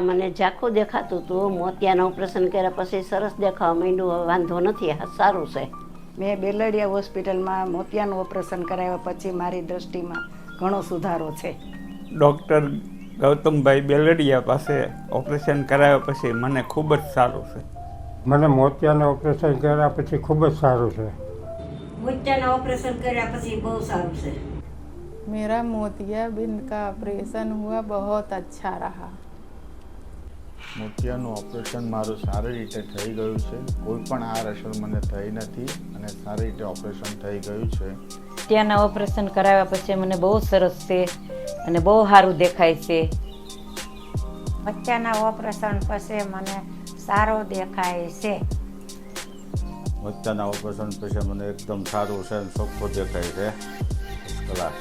મને ઝાખું દેખાતું હતું, મોતિયાનું ઓપરેશન કર્યા પછી સરસ દેખાવા માંડ્યું, વાંધો નથી, સારું છે. મેં બેલડિયા હોસ્પિટલમાં મોતિયાનું ઓપરેશન કરાવ્યા પછી મારી દ્રષ્ટિમાં ઘણો સુધારો છે. ડૉક્ટર ગૌતમભાઈ બેલડિયા પાસે ઓપરેશન કરાવ્યા પછી મને ખૂબ જ સારું છે. મને મોતિયાના ઓપરેશન કર્યા પછી ખૂબ જ સારું છે. મોતિયાના ઓપરેશન કર્યા પછી બહુ સારું છે. मेरा मोतियाबिंद का ऑपरेशन हुआ बहुत अच्छा रहा. મોતિયાનું ઓપરેશન મારું સારી રીતે થઈ ગયું છે. કોઈ પણ આડઅસર મને થઈ નથી અને સારી રીતે ઓપરેશન થઈ ગયું છે. મોતિયાના ઓપરેશન કરાવ્યા પછી મને બહુ સરસ છે અને બહુ સારું દેખાય છે. મોતિયાના ઓપરેશન પછી મને સારું દેખાય છે. મોતિયાના ઓપરેશન પછી મને એકદમ સારું છે અને ચોખ્ખો દેખાય છે. ક્લાસ.